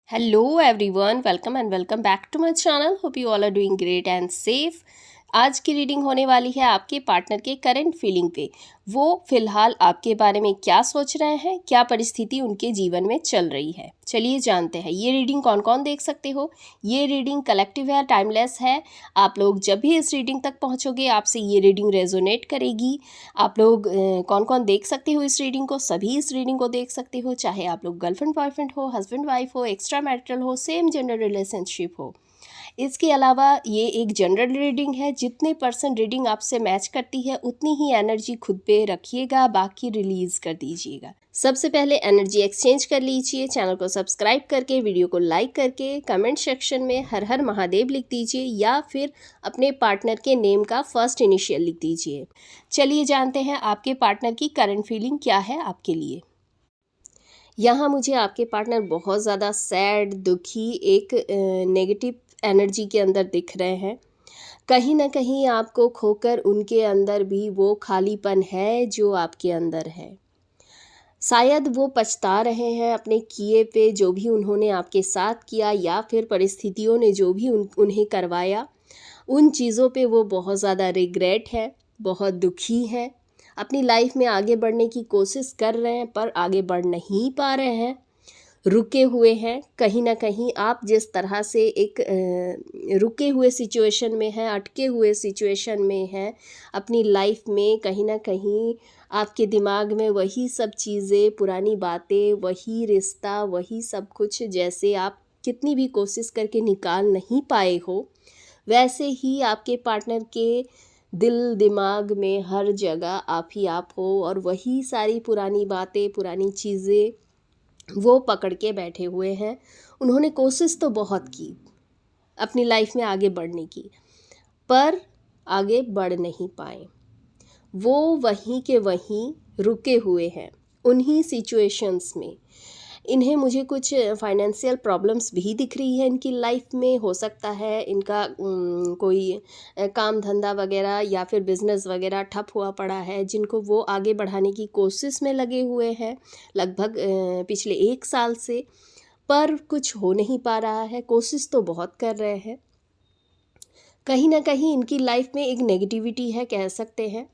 Hello everyone, welcome and welcome back to my channel. Hope you all are doing great and safe. आज की reading होने वाली है आपके पार्टनर के करंट फीलिंग पे। वो फिलहाल आपके बारे में क्या सोच रहे हैं, क्या परिस्थिति उनके जीवन में चल रही है। चलिए जानते हैं ये रीडिंग कौन कौन देख सकते हो। ये रीडिंग कलेक्टिव है, टाइमलेस है। आप लोग जब भी इस रीडिंग तक पहुंचोगे आपसे ये रीडिंग रेजोनेट करेगी। आप लोग कौन कौन देख सकते हो इस रीडिंग को, सभी इस रीडिंग को देख सकते हो, चाहे आप लोग गर्लफ्रेंड बॉयफ्रेंड हो, हस्बैंड वाइफ हो, एक्स्ट्रा मैरिटल हो, सेम जेंडर रिलेशनशिप हो। इसके अलावा ये एक जनरल रीडिंग है। जितने पर्सन रीडिंग आपसे मैच करती है उतनी ही एनर्जी खुद पे रखिएगा, बाकी रिलीज कर दीजिएगा। सबसे पहले एनर्जी एक्सचेंज कर लीजिए। चैनल को सब्सक्राइब करके, वीडियो को लाइक करके, कमेंट सेक्शन में हर हर महादेव लिख दीजिए या फिर अपने पार्टनर के नेम का फर्स्ट इनिशियल लिख दीजिए। चलिए जानते हैं आपके पार्टनर की करंट फीलिंग क्या है आपके लिए। यहाँ मुझे आपके पार्टनर बहुत ज़्यादा सैड, दुखी, एक नेगेटिव एनर्जी के अंदर दिख रहे हैं। कहीं ना कहीं आपको खोकर उनके अंदर भी वो खालीपन है जो आपके अंदर है। शायद वो पछता रहे हैं अपने किए पे, जो भी उन्होंने आपके साथ किया या फिर परिस्थितियों ने जो भी उन्हें करवाया, उन चीज़ों पे वो बहुत ज़्यादा रिग्रेट है, बहुत दुखी है। अपनी लाइफ में आगे बढ़ने की कोशिश कर रहे हैं पर आगे बढ़ नहीं पा रहे हैं, रुके हुए हैं। कहीं ना कहीं आप जिस तरह से एक रुके हुए सिचुएशन में हैं, अटके हुए सिचुएशन में हैं अपनी लाइफ में, कहीं ना कहीं आपके दिमाग में वही सब चीज़ें, पुरानी बातें, वही रिश्ता, वही सब कुछ, जैसे आप कितनी भी कोशिश करके निकाल नहीं पाए हो, वैसे ही आपके पार्टनर के दिल दिमाग में हर जगह आप ही आप हो। और वही सारी पुरानी बातें, पुरानी चीज़ें वो पकड़ के बैठे हुए हैं। उन्होंने कोशिश तो बहुत की अपनी लाइफ में आगे बढ़ने की, पर आगे बढ़ नहीं पाए। वो वहीं के वहीं रुके हुए हैं उन्हीं सिचुएशंस में। इन्हें मुझे कुछ फाइनेंशियल प्रॉब्लम्स भी दिख रही है इनकी लाइफ में। हो सकता है इनका कोई काम धंधा वगैरह या फिर बिजनेस वगैरह ठप हुआ पड़ा है, जिनको वो आगे बढ़ाने की कोशिश में लगे हुए हैं लगभग पिछले 1 साल से, पर कुछ हो नहीं पा रहा है। कोशिश तो बहुत कर रहे हैं। कहीं ना कहीं इनकी लाइफ में एक नेगेटिविटी है, कह सकते हैं।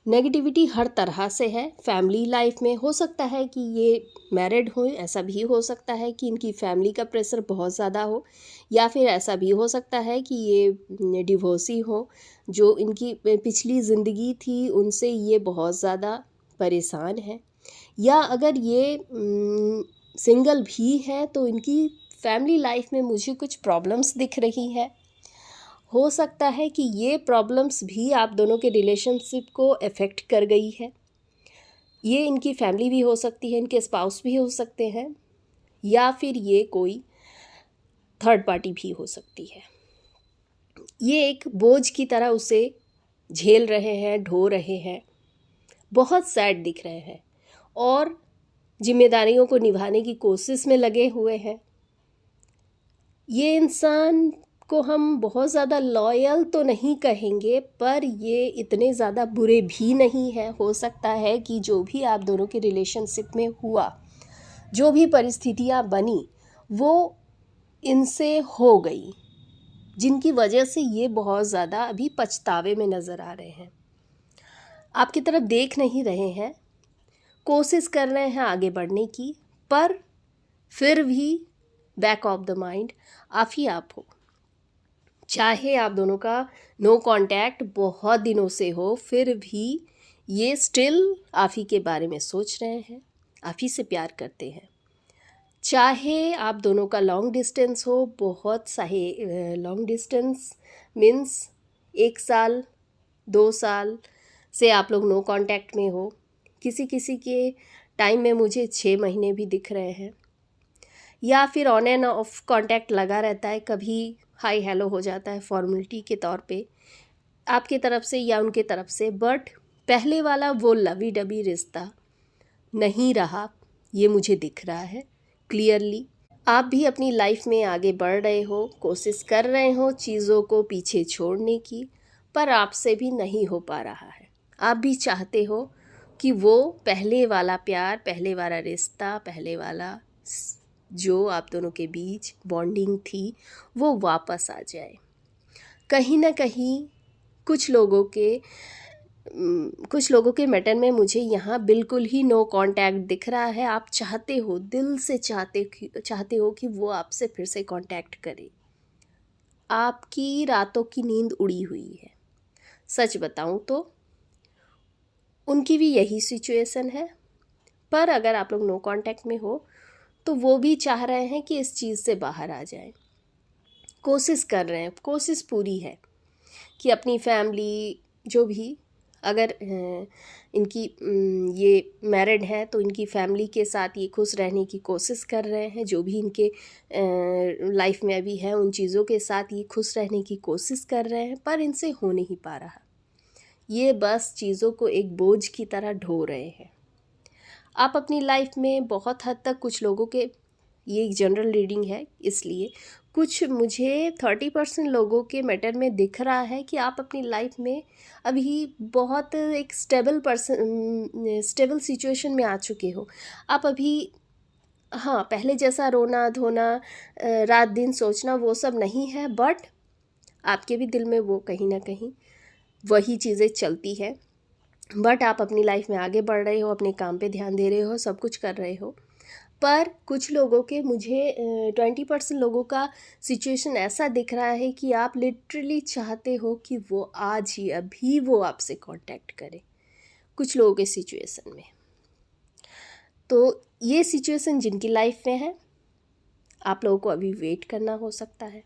नेगेटिविटी हर तरह से है। फैमिली लाइफ में हो सकता है कि ये मैरिड हो, ऐसा भी हो सकता है कि इनकी फैमिली का प्रेशर बहुत ज़्यादा हो, या फिर ऐसा भी हो सकता है कि ये डिवोर्सी हो। जो इनकी पिछली ज़िंदगी थी उनसे ये बहुत ज़्यादा परेशान है, या अगर ये सिंगल भी है तो इनकी फैमिली लाइफ में मुझे कुछ प्रॉब्लम्स दिख रही है। हो सकता है कि ये प्रॉब्लम्स भी आप दोनों के रिलेशनशिप को अफेक्ट कर गई है। ये इनकी फैमिली भी हो सकती है, इनके स्पाउस भी हो सकते हैं, या फिर ये कोई थर्ड पार्टी भी हो सकती है। ये एक बोझ की तरह उसे झेल रहे हैं, ढो रहे हैं, बहुत सैड दिख रहे हैं और जिम्मेदारियों को निभाने की कोशिश में लगे हुए हैं। ये इंसान को हम बहुत ज़्यादा लॉयल तो नहीं कहेंगे, पर ये इतने ज़्यादा बुरे भी नहीं हैं। हो सकता है कि जो भी आप दोनों के रिलेशनशिप में हुआ, जो भी परिस्थितियाँ बनी, वो इनसे हो गई, जिनकी वजह से ये बहुत ज़्यादा अभी पछतावे में नज़र आ रहे हैं। आपकी तरफ देख नहीं रहे हैं, कोशिश कर रहे हैं आगे बढ़ने की, पर फिर भी बैक ऑफ द माइंड आप ही आप हो। चाहे आप दोनों का नो कांटेक्ट बहुत दिनों से हो, फिर भी ये स्टिल आप ही के बारे में सोच रहे हैं, आप ही से प्यार करते हैं। चाहे आप दोनों का लॉन्ग डिस्टेंस हो, बहुत सारे लॉन्ग डिस्टेंस मीन्स 1 साल 2 साल से आप लोग नो कांटेक्ट में हो। किसी किसी के टाइम में मुझे 6 महीने भी दिख रहे हैं, या फिर ऑन एंड ऑफ कांटेक्ट लगा रहता है। कभी हाय हेलो हो जाता है फॉर्मेलिटी के तौर पे आपकी तरफ से या उनके तरफ से, बट पहले वाला वो लवी डबी रिश्ता नहीं रहा, ये मुझे दिख रहा है क्लियरली। आप भी अपनी लाइफ में आगे बढ़ रहे हो, कोशिश कर रहे हो चीज़ों को पीछे छोड़ने की, पर आपसे भी नहीं हो पा रहा है। आप भी चाहते हो कि वो पहले वाला प्यार, पहले वाला रिश्ता, पहले वाला जो आप दोनों के बीच बॉन्डिंग थी वो वापस आ जाए। कहीं ना कहीं कुछ लोगों के मैटर में मुझे यहाँ बिल्कुल ही नो कांटेक्ट दिख रहा है। आप चाहते हो, दिल से चाहते हो कि वो आपसे फिर से कांटेक्ट करे। आपकी रातों की नींद उड़ी हुई है। सच बताऊं तो उनकी भी यही सिचुएशन है, पर अगर आप लोग नो कांटेक्ट में हो तो वो भी चाह रहे हैं कि इस चीज़ से बाहर आ जाए। कोशिश कर रहे हैं, कोशिश पूरी है कि अपनी फैमिली जो भी, अगर इनकी ये मैरिड हैं तो इनकी फैमिली के साथ ये खुश रहने की कोशिश कर रहे हैं। जो भी इनके लाइफ में अभी है उन चीज़ों के साथ ये खुश रहने की कोशिश कर रहे हैं, पर इनसे हो नहीं पा रहा। ये बस चीज़ों को एक बोझ की तरह ढो रहे हैं। आप अपनी लाइफ में बहुत हद तक कुछ लोगों के, ये एक जनरल रीडिंग है इसलिए कुछ मुझे 30% लोगों के मैटर में दिख रहा है कि आप अपनी लाइफ में अभी बहुत एक स्टेबल सिचुएशन में आ चुके हो। आप अभी, हाँ, पहले जैसा रोना धोना, रात दिन सोचना वो सब नहीं है, बट आपके भी दिल में वो कहीं ना कहीं वही चीज़ें चलती है। बट आप अपनी लाइफ में आगे बढ़ रहे हो, अपने काम पे ध्यान दे रहे हो, सब कुछ कर रहे हो। पर कुछ लोगों के, मुझे 20% लोगों का सिचुएशन ऐसा दिख रहा है कि आप लिटरली चाहते हो कि वो आज ही अभी वो आपसे कांटेक्ट करे, कुछ लोगों के सिचुएशन में। तो ये सिचुएशन जिनकी लाइफ में है, आप लोगों को अभी वेट करना हो सकता है।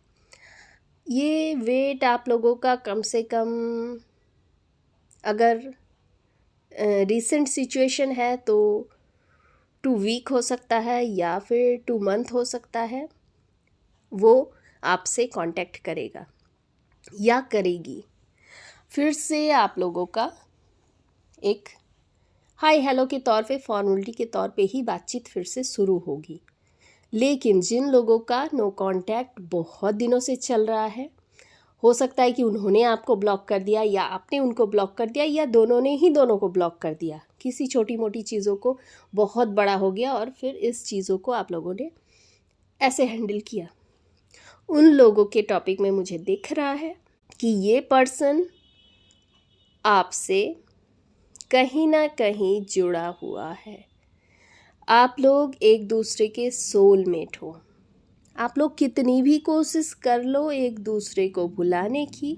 ये वेट आप लोगों का कम से कम, अगर रीसेंट सिचुएशन है तो 2 वीक हो सकता है या फिर 2 मंथ हो सकता है। वो आपसे कांटेक्ट करेगा या करेगी। फिर से आप लोगों का एक हाय हेलो के तौर पे, फॉर्मेलिटी के तौर पे ही बातचीत फिर से शुरू होगी। लेकिन जिन लोगों का नो कांटेक्ट बहुत दिनों से चल रहा है, हो सकता है कि उन्होंने आपको ब्लॉक कर दिया या आपने उनको ब्लॉक कर दिया या दोनों ने ही दोनों को ब्लॉक कर दिया। किसी छोटी मोटी चीज़ों को बहुत बड़ा हो गया और फिर इस चीज़ों को आप लोगों ने ऐसे हैंडल किया। उन लोगों के टॉपिक में मुझे दिख रहा है कि ये पर्सन आपसे कहीं ना कहीं जुड़ा हुआ है। आप लोग एक दूसरे के सोलमेट हो। आप लोग कितनी भी कोशिश कर लो एक दूसरे को भुलाने की,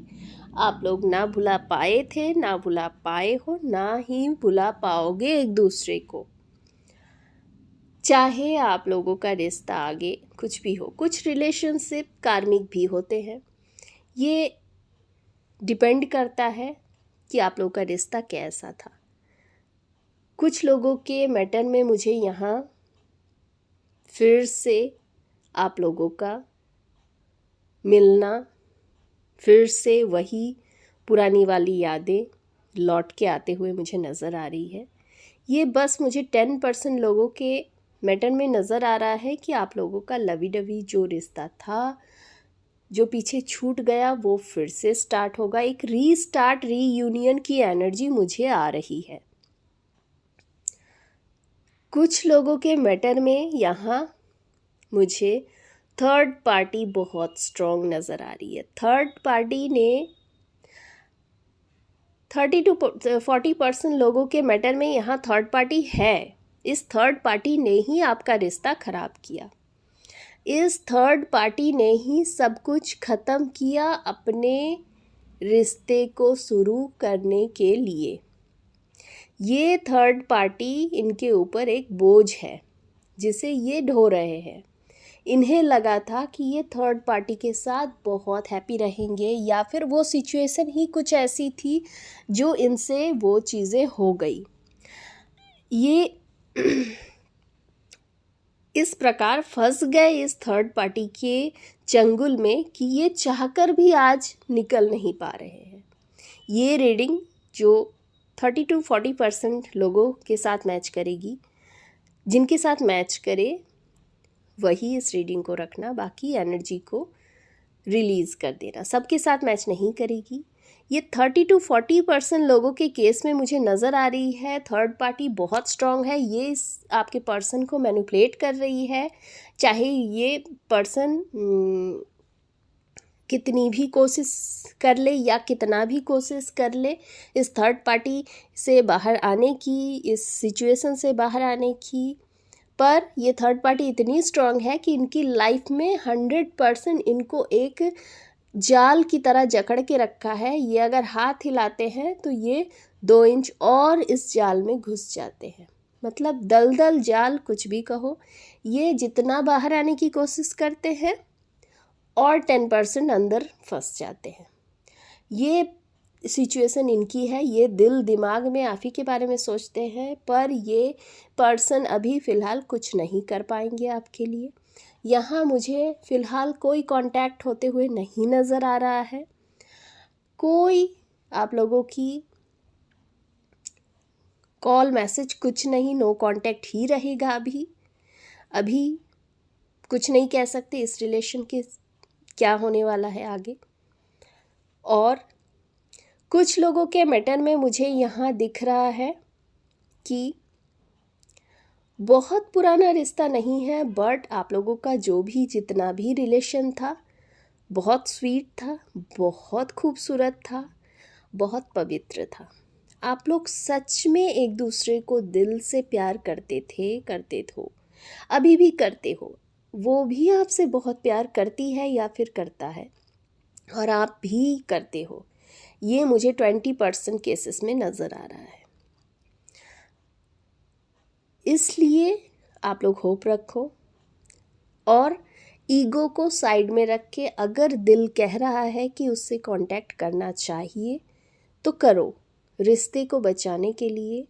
आप लोग ना भुला पाए थे, ना भुला पाए हो, ना ही भुला पाओगे एक दूसरे को। चाहे आप लोगों का रिश्ता आगे कुछ भी हो, कुछ रिलेशनशिप कार्मिक भी होते हैं। ये डिपेंड करता है कि आप लोगों का रिश्ता कैसा था। कुछ लोगों के मैटर में मुझे यहाँ फिर से आप लोगों का मिलना, फिर से वही पुरानी वाली यादें लौट के आते हुए मुझे नज़र आ रही है। ये बस मुझे 10% लोगों के मैटर में नज़र आ रहा है कि आप लोगों का लवी डवी जो रिश्ता था, जो पीछे छूट गया, वो फिर से स्टार्ट होगा। एक रीस्टार्ट, रीयूनियन की एनर्जी मुझे आ रही है। कुछ लोगों के मैटर में यहाँ मुझे थर्ड पार्टी बहुत स्ट्रॉन्ग नज़र आ रही है। थर्ड पार्टी ने 30 to 40% लोगों के मैटर में यहाँ थर्ड पार्टी है। इस थर्ड पार्टी ने ही आपका रिश्ता ख़राब किया। इस थर्ड पार्टी ने ही सब कुछ ख़त्म किया अपने रिश्ते को शुरू करने के लिए। ये थर्ड पार्टी इनके ऊपर एक बोझ है जिसे ये ढो रहे हैं। इन्हें लगा था कि ये थर्ड पार्टी के साथ बहुत हैप्पी रहेंगे, या फिर वो सिचुएशन ही कुछ ऐसी थी जो इनसे वो चीज़ें हो गई। ये इस प्रकार फंस गए इस थर्ड पार्टी के चंगुल में कि ये चाहकर भी आज निकल नहीं पा रहे हैं। ये रीडिंग जो 30 to 40% लोगों के साथ मैच करेगी, जिनके साथ मैच करे वही इस रीडिंग को रखना, बाकी एनर्जी को रिलीज़ कर देना। सबके साथ मैच नहीं करेगी। ये 30 to 40% लोगों के केस में मुझे नज़र आ रही है। थर्ड पार्टी बहुत स्ट्रॉन्ग है, ये इस आपके पर्सन को मैनिपुलेट कर रही है। चाहे ये पर्सन कितनी भी कोशिश कर ले या कितना भी कोशिश कर ले इस थर्ड पार्टी से बाहर आने की, इस सिचुएशन से बाहर आने की, पर ये थर्ड पार्टी इतनी स्ट्रांग है कि इनकी लाइफ में 100% इनको एक जाल की तरह जकड़ के रखा है। ये अगर हाथ हिलाते हैं तो ये 2 इंच और इस जाल में घुस जाते हैं। मतलब दलदल जाल कुछ भी कहो, ये जितना बाहर आने की कोशिश करते हैं और 10% अंदर फंस जाते हैं। ये सिचुएशन इनकी है। ये दिल दिमाग में आप ही के बारे में सोचते हैं, पर ये पर्सन अभी फ़िलहाल कुछ नहीं कर पाएंगे आपके लिए। यहाँ मुझे फ़िलहाल कोई कांटेक्ट होते हुए नहीं नज़र आ रहा है। कोई आप लोगों की कॉल मैसेज कुछ नहीं, नो कांटेक्ट ही रहेगा। अभी कुछ नहीं कह सकते इस रिलेशन के क्या होने वाला है आगे। और कुछ लोगों के मैटर में मुझे यहाँ दिख रहा है कि बहुत पुराना रिश्ता नहीं है, बट आप लोगों का जो भी जितना भी रिलेशन था बहुत स्वीट था, बहुत खूबसूरत था, बहुत पवित्र था। आप लोग सच में एक दूसरे को दिल से प्यार करते हो, अभी भी करते हो। वो भी आपसे बहुत प्यार करती है या फिर करता है, और आप भी करते हो। ये मुझे 20% केसेस में नज़र आ रहा है। इसलिए आप लोग होप रखो और ईगो को साइड में रख के, अगर दिल कह रहा है कि उससे कांटेक्ट करना चाहिए तो करो, रिश्ते को बचाने के लिए।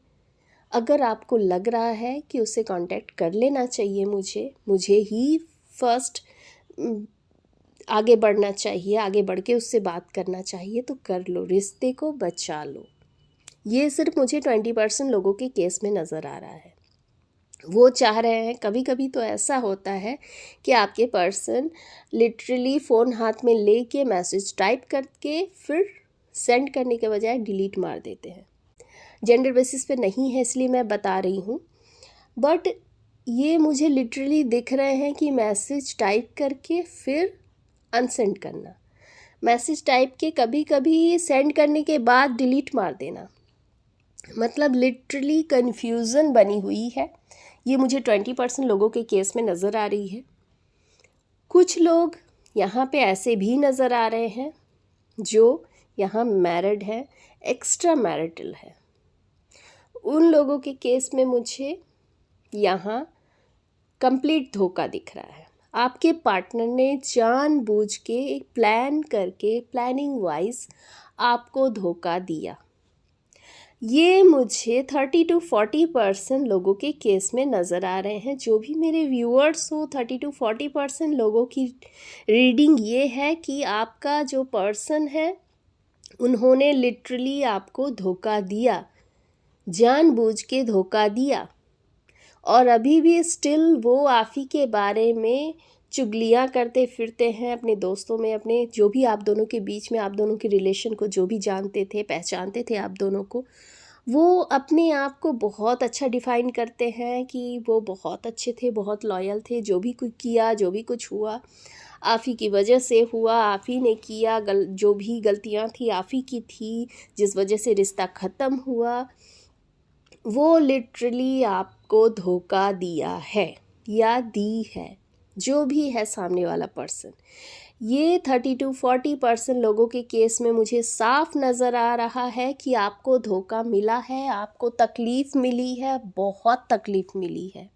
अगर आपको लग रहा है कि उससे कांटेक्ट कर लेना चाहिए, मुझे ही फर्स्ट आगे बढ़ना चाहिए, आगे बढ़ के उससे बात करना चाहिए, तो कर लो, रिश्ते को बचा लो। ये सिर्फ मुझे 20% लोगों के केस में नज़र आ रहा है। वो चाह रहे हैं, कभी कभी तो ऐसा होता है कि आपके पर्सन लिटरली फ़ोन हाथ में ले के मैसेज टाइप करके फिर सेंड करने के बजाय डिलीट मार देते हैं। जेंडर बेसिस पे नहीं है इसलिए मैं बता रही हूँ, बट ये मुझे लिटरली दिख रहे हैं कि मैसेज टाइप करके फिर अनसेंड करना, मैसेज टाइप के कभी कभी सेंड करने के बाद डिलीट मार देना। मतलब लिटरली कन्फ्यूज़न बनी हुई है। ये मुझे 20% लोगों के केस में नज़र आ रही है। कुछ लोग यहाँ पे ऐसे भी नज़र आ रहे हैं जो यहाँ मैरिड है, एक्स्ट्रा मैरिटल है। उन लोगों के केस में मुझे यहाँ कंप्लीट धोखा दिख रहा है। आपके पार्टनर ने जानबूझ के एक प्लान करके, प्लानिंग वाइज आपको धोखा दिया। ये मुझे 30 to 40% लोगों के केस में नज़र आ रहे हैं। जो भी मेरे व्यूअर्स हो, 30 to 40% लोगों की रीडिंग ये है कि आपका जो पर्सन है उन्होंने लिटरली आपको धोखा दिया, जानबूझ के धोखा दिया, और अभी भी स्टिल वो आप ही के बारे में चुगलियाँ करते फिरते हैं अपने दोस्तों में, अपने जो भी आप दोनों के बीच में, आप दोनों के रिलेशन को जो भी जानते थे, पहचानते थे आप दोनों को, वो अपने आप को बहुत अच्छा डिफ़ाइन करते हैं कि वो बहुत अच्छे थे, बहुत लॉयल थे। जो भी कुछ किया, जो भी कुछ हुआ आप ही की वजह से हुआ, आप ही ने किया, जो भी गलतियाँ थी आप ही की थी, जिस वजह से रिश्ता ख़त्म हुआ। वो लिटरली आपको धोखा दिया है या दी है, जो भी है सामने वाला पर्सन। ये 30 to 40% लोगों के केस में मुझे साफ नज़र आ रहा है कि आपको धोखा मिला है, आपको तकलीफ़ मिली है, बहुत तकलीफ़ मिली है।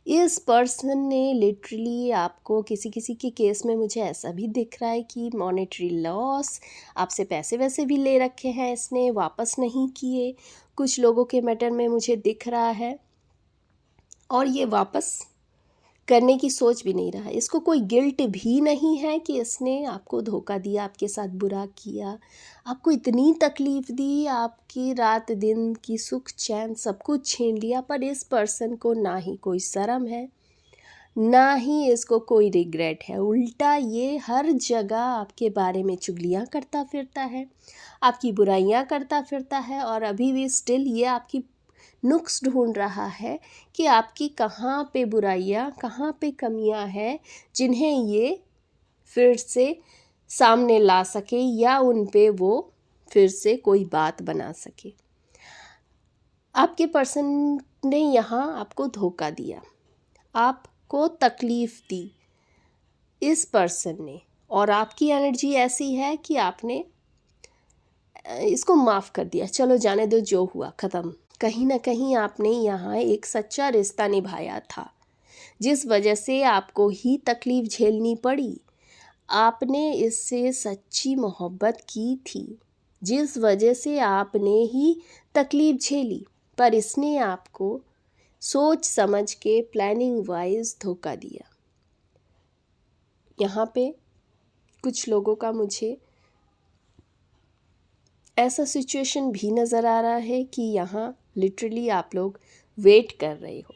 इस पर्सन ने लिटरली आपको किसी के केस में मुझे ऐसा भी दिख रहा है कि मॉनेटरी लॉस, आपसे पैसे वैसे भी ले रखे हैं इसने, वापस नहीं किए। कुछ लोगों के मैटर में मुझे दिख रहा है और ये वापस करने की सोच भी नहीं रहा है। इसको कोई गिल्ट भी नहीं है कि इसने आपको धोखा दिया, आपके साथ बुरा किया, आपको इतनी तकलीफ़ दी, आपकी रात दिन की सुख चैन सब कुछ छीन लिया। पर इस पर्सन को ना ही कोई शर्म है, ना ही इसको कोई रिग्रेट है। उल्टा ये हर जगह आपके बारे में चुगलियाँ करता फिरता है, आपकी बुराइयाँ करता फिरता है, और अभी भी स्टिल ये आपकी नुक्स ढूंढ रहा है कि आपकी कहाँ पे बुराइयाँ, कहाँ पे कमियाँ हैं जिन्हें ये फिर से सामने ला सके या उन पे वो फिर से कोई बात बना सके। आपके पर्सन ने यहाँ आपको धोखा दिया, आपको तकलीफ़ दी इस पर्सन ने, और आपकी एनर्जी ऐसी है कि आपने इसको माफ़ कर दिया, चलो जाने दो, जो हुआ ख़त्म। कहीं ना कहीं आपने यहाँ एक सच्चा रिश्ता निभाया था, जिस वजह से आपको ही तकलीफ़ झेलनी पड़ी। आपने इससे सच्ची मोहब्बत की थी, जिस वजह से आपने ही तकलीफ़ झेली, पर इसने आपको सोच समझ के प्लानिंग वाइज धोखा दिया। यहाँ पे कुछ लोगों का मुझे ऐसा सिचुएशन भी नज़र आ रहा है कि यहाँ लिटरली आप लोग वेट कर रहे हो।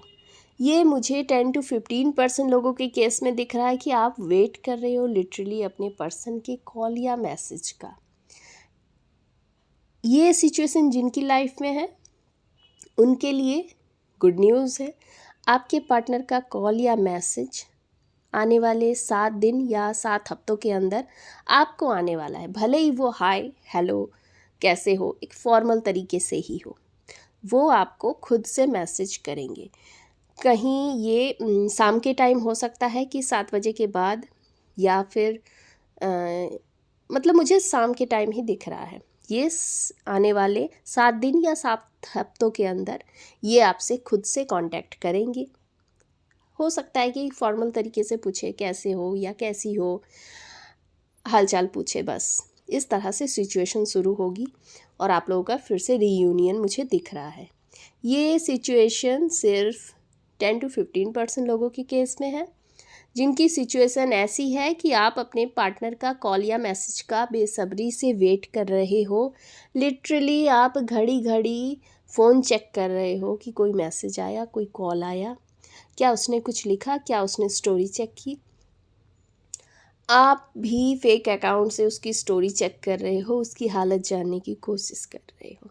ये मुझे 10 to 15% लोगों के केस में दिख रहा है कि आप वेट कर रहे हो लिटरली अपने पर्सन के कॉल या मैसेज का। ये सिचुएशन जिनकी लाइफ में है उनके लिए गुड न्यूज़ है, आपके पार्टनर का कॉल या मैसेज आने वाले 7 दिन या 7 हफ्तों के अंदर आपको आने वाला है। भले ही वो हाय हेलो कैसे हो, एक फॉर्मल तरीके से ही हो, वो आपको खुद से मैसेज करेंगे। कहीं ये शाम के टाइम हो सकता है कि 7 बजे के बाद, या फिर मतलब मुझे शाम के टाइम ही दिख रहा है। ये आने वाले 7 दिन या 7 हफ्तों के अंदर ये आपसे खुद से कांटेक्ट करेंगे। हो सकता है कि फॉर्मल तरीके से पूछे कैसे हो या कैसी हो, हालचाल पूछे, बस इस तरह से सिचुएशन शुरू होगी और आप लोगों का फिर से रीयूनियन मुझे दिख रहा है। ये सिचुएशन सिर्फ 10 to 15% लोगों के केस में है, जिनकी सिचुएशन ऐसी है कि आप अपने पार्टनर का कॉल या मैसेज का बेसब्री से वेट कर रहे हो। लिटरली आप घड़ी घड़ी फ़ोन चेक कर रहे हो कि कोई मैसेज आया, कोई कॉल आया, क्या उसने कुछ लिखा, क्या उसने स्टोरी चेक की। आप भी फेक अकाउंट से उसकी स्टोरी चेक कर रहे हो, उसकी हालत जानने की कोशिश कर रहे हो,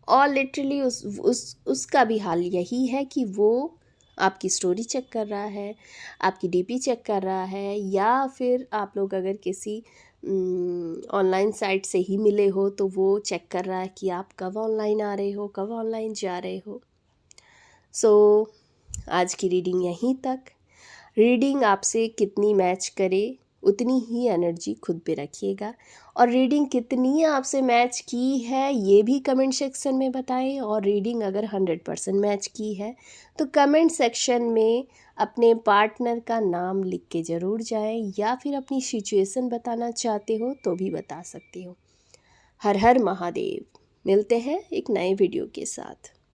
और लिटरली उसका भी हाल यही है कि वो आपकी स्टोरी चेक कर रहा है, आपकी डीपी चेक कर रहा है, या फिर आप लोग अगर किसी ऑनलाइन साइट से ही मिले हो तो वो चेक कर रहा है कि आप कब ऑनलाइन आ रहे हो, कब ऑनलाइन जा रहे हो। सो आज की रीडिंग यहीं तक। रीडिंग आपसे कितनी मैच करे उतनी ही एनर्जी खुद पे रखिएगा, और रीडिंग कितनी आपसे मैच की है ये भी कमेंट सेक्शन में बताएं। और रीडिंग अगर 100% मैच की है तो कमेंट सेक्शन में अपने पार्टनर का नाम लिख के ज़रूर जाएं, या फिर अपनी सिचुएशन बताना चाहते हो तो भी बता सकते हो। हर हर महादेव। मिलते हैं एक नए वीडियो के साथ।